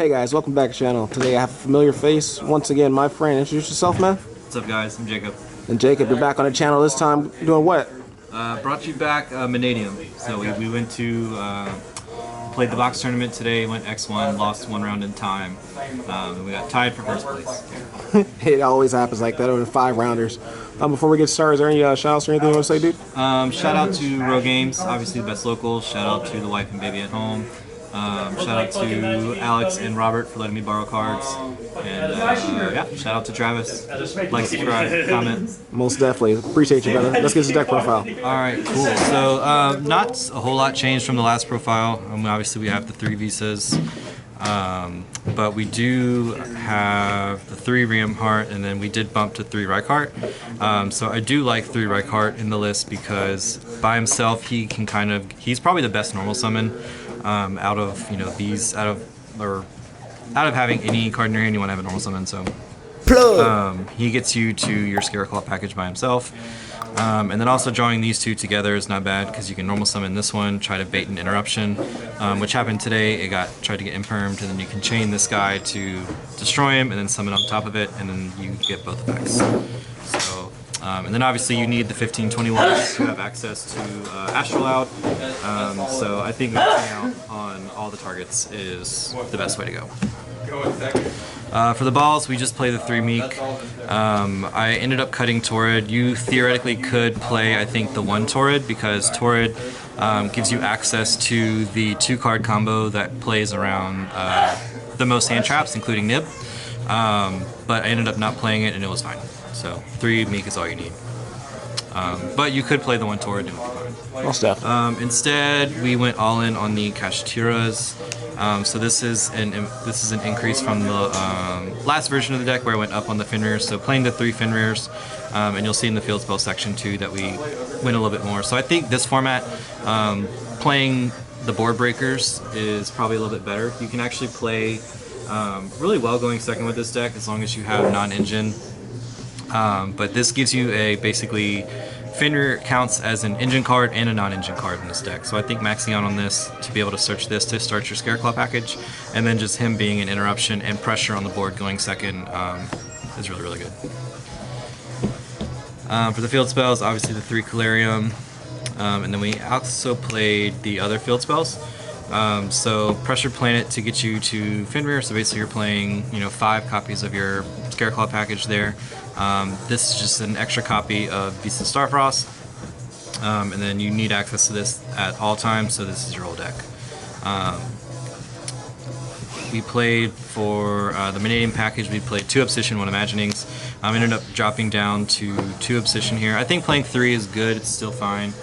Hey guys, welcome back to the channel. Today I have a familiar face. Once again, my friend. Introduce yourself, man. What's up, guys? I'm Jacob. And Jacob, you're back on the channel this time doing what? Brought you back Mannadium. So we went to, played the box tournament today, went X-1, lost one round in time, and we got tied for first place. It always happens like that over the 5-rounders. Before we get started, is there any shout-outs or anything you want to say, dude? Shout out to Row Games, obviously the best locals. Shout out to the wife and baby at home. Shout out to Alex and Robert for letting me borrow cards. And yeah, shout out to Travis. Like, subscribe, comment. Most definitely. Appreciate you, brother. Let's get to deck profile. Alright, cool. So, not a whole lot changed from the last profile. Obviously, we have the 3 visas. But we do have the 3 Riemhart, and then we did bump to 3 Reichart. So I do like 3 Reichart in the list because by himself he can he's probably the best normal summon out of having any card in your hand. You want to have a normal summon, so he gets you to your Scareclaw package by himself. And then also drawing these 2 together is not bad because you can normal summon this one, try to bait an interruption, which happened today. It tried to get impermed, and then you can chain this guy to destroy him and then summon on top of it, and then you get both effects. So, and then obviously you need the 15/21 to have access to Astral out. So I think maxing out on all the targets is the best way to go. For the balls, we just play the 3 Meek. I ended up cutting Torrid. You theoretically could play, I think, the 1 Torrid because Torrid gives you access to the 2-card combo that plays around the most hand traps, including Nib. But I ended up not playing it, and it was fine. So 3 Meek is all you need. But you could play the 1 Torrid and it would be fine. Most definitely. Instead, we went all in on the Kashtiras. So this is an increase from the last version of the deck where I went up on the Fenrirs. So playing the 3 Fenrirs, and you'll see in the field spell section too that we went a little bit more. So I think this format, playing the board breakers is probably a little bit better. You can actually play really well going second with this deck as long as you have non-engine. But this gives you basically Fenrir counts as an engine card and a non-engine card in this deck. So I think maxing out on this to be able to search this to start your Scareclaw package, and then just him being an interruption and pressure on the board going second is really, really good. For the field spells, obviously the 3 Calarium, and then we also played the other field spells. So Pressure Planet to get you to Fenrir, so basically you're playing 5 copies of your Scareclaw package there. This is just an extra copy of Beast of Starfrost, and then you need access to this at all times, so this is your whole deck. We played for the Mannadium package, we played 2 Obsession, 1 Imaginings. Ended up dropping down to 2 Obsession here. I think playing 3 is good, it's still fine.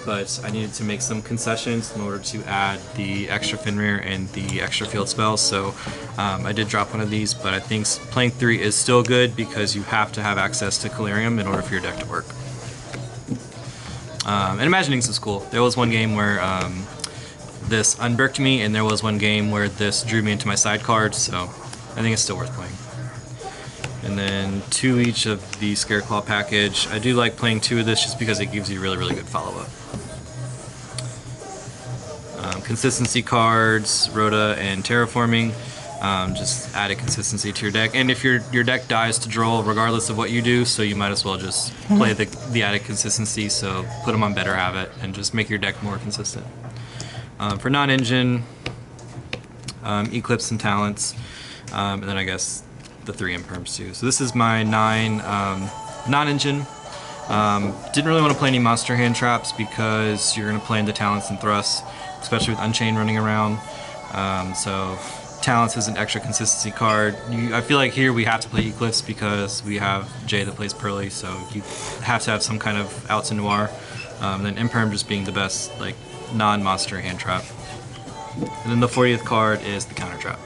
But I needed to make some concessions in order to add the extra Fenrir and the extra field spells, so I did drop one of these, but I think playing 3 is still good because you have to have access to Calarium in order for your deck to work. And Imaginings was cool. There was one game where this unbricked me, and there was one game where this drew me into my side cards, so I think it's still worth playing. And then 2 each of the Scareclaw package. I do like playing 2 of this just because it gives you really, really good follow-up. Consistency cards, Rhoda and Terraforming, just added consistency to your deck. And if your deck dies to draw regardless of what you do, so you might as well just play the added consistency, so put them on Better Habit and just make your deck more consistent. For non-engine, Eclipse and Talents, and then I guess the 3 imperms too. So this is my 9 non-engine. Didn't really want to play any monster hand traps because you're going to play into Talents and Thrusts, especially with Unchained running around. So Talents is an extra consistency card. I feel like here we have to play Eclipse because we have Jay that plays Pearly, so you have to have some kind of outs in Noir. And then Imperm just being the best non-monster hand trap. And then the 40th card is the counter trap.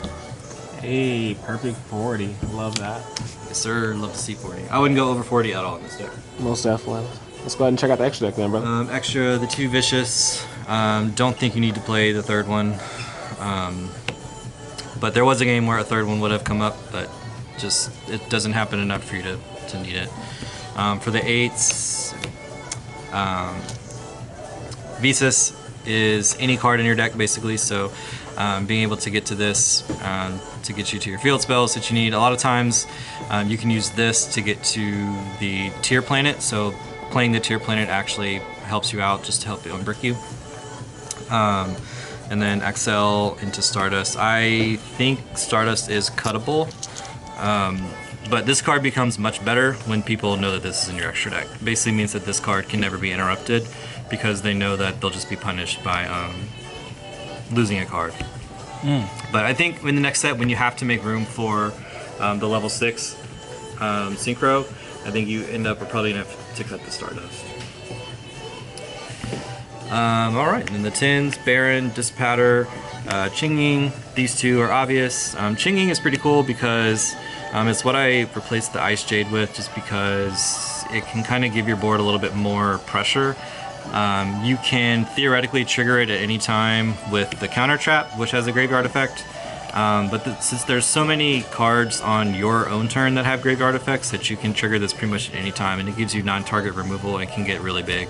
Hey, perfect 40. Love that. Yes, sir. Love to see 40. I wouldn't go over 40 at all in this deck. Most definitely. Let's go ahead and check out the extra deck then, bro. Extra, the 2 Vicious. Don't think you need to play the 3rd one. But there was a game where a 3rd one would have come up, but just it doesn't happen enough for you to need it. For the 8s, Visas is any card in your deck basically, so being able to get to this to get you to your field spells that you need. A lot of times you can use this to get to the tier planet, so playing the tier planet actually helps you out, just to help you unbrick you. And then XL into Stardust. I think Stardust is cuttable, but this card becomes much better when people know that this is in your extra deck. It basically means that this card can never be interrupted because they know that they'll just be punished by losing a card. But I think in the next set, when you have to make room for the level 6 Synchro, I think you end up probably gonna have to cut the Stardust. Alright, and then the Tins, Baron, Dissipator, Chinging. These two are obvious. Chinging is pretty cool because it's what I replaced the Ice Jade with, just because it can kind of give your board a little bit more pressure. You can theoretically trigger it at any time with the Counter Trap, which has a graveyard effect. But since there's so many cards on your own turn that have graveyard effects, that you can trigger this pretty much at any time, and it gives you non-target removal and can get really big.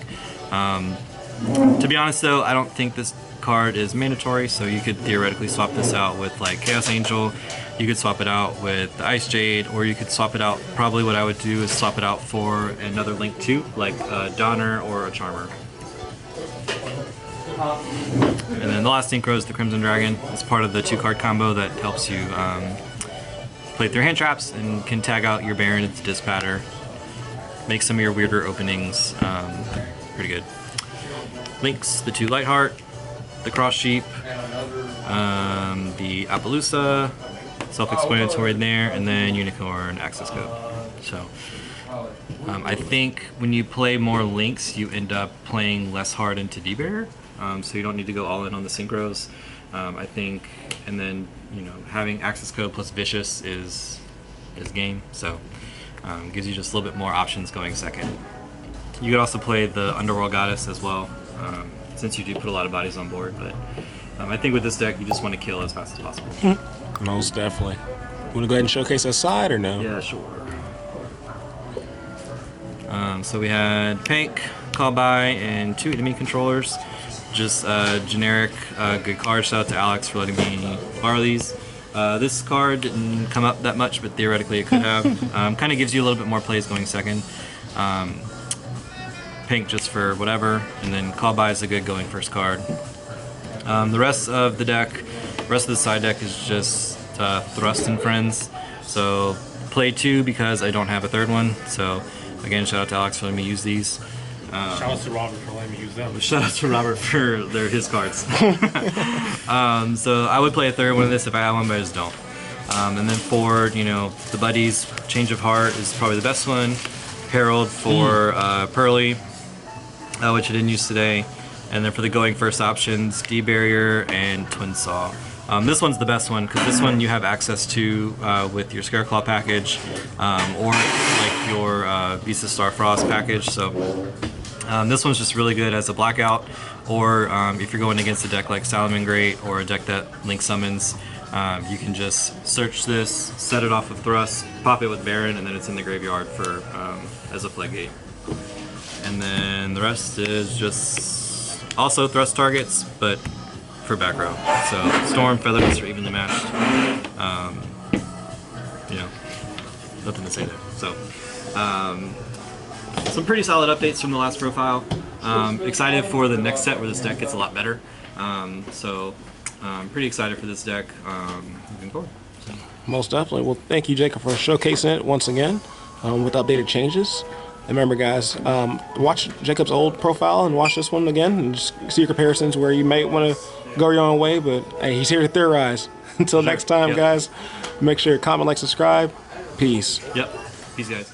To be honest though, I don't think this card is mandatory, so you could theoretically swap this out with like Chaos Angel, you could swap it out with the Ice Jade, or you could swap it out, probably what I would do is swap it out for another Link 2, like a Donner or a Charmer. And then the last Synchro is the Crimson Dragon. It's part of the 2-card combo that helps you play through hand traps and can tag out your Baron into Dissipator. Make some of your weirder openings pretty good. Links, the 2 Lightheart, the Cross Sheep, the Appaloosa, self-explanatory there, and then Unicorn Access Code. So I think when you play more Links, you end up playing less hard into D-Bear, so you don't need to go all in on the Synchros. I think, and then having Access Code plus Vicious is game, so gives you just a little bit more options going second. You could also play the Underworld Goddess as well, since you do put a lot of bodies on board, but I think with this deck you just want to kill as fast as possible. Most definitely. Want to go ahead and showcase that side or no? Yeah, sure. So we had Pink, Call By, and 2 enemy controllers. Just generic good card. Shout out to Alex for letting me borrow these. This card didn't come up that much, but theoretically it could have. Kind of gives you a little bit more plays going second. Pink just for whatever, and then Call By is a good going first card. The rest of the deck, rest of the side deck is just Thrust and Friends. So play 2 because I don't have a third one. So again, shout out to Alex for letting me use these. Shout out to Robert for letting me use them. Shout out to Robert for his cards. So I would play a third one of this if I had one, but I just don't. And then for the buddies, Change of Heart is probably the best one. Herald for Pearly, which I didn't use today. And then for the going first options, D-Barrier and Twin Saw. This one's the best one because this one you have access to with your Scareclaw package or like your Visa Star Frost package. So this one's just really good as a blackout, or if you're going against a deck like Salomon Great or a deck that Link summons, you can just search this, set it off of Thrust, pop it with Baron, and then it's in the graveyard for as a floodgate. And then the rest is just also Thrust targets, but for back row. So Storm, Feather Mist are evenly matched. Nothing to say there. So some pretty solid updates from the last profile. Excited for the next set where this deck gets a lot better. Pretty excited for this deck moving forward. So. Most definitely. Well, thank you, Jacob, for showcasing it once again with updated changes. And remember, guys, watch Jacob's old profile and watch this one again and just see your comparisons where you might want to go your own way. But hey, he's here to theorize. Until next time, guys, make sure you comment, like, subscribe. Peace. Yep. Peace, guys.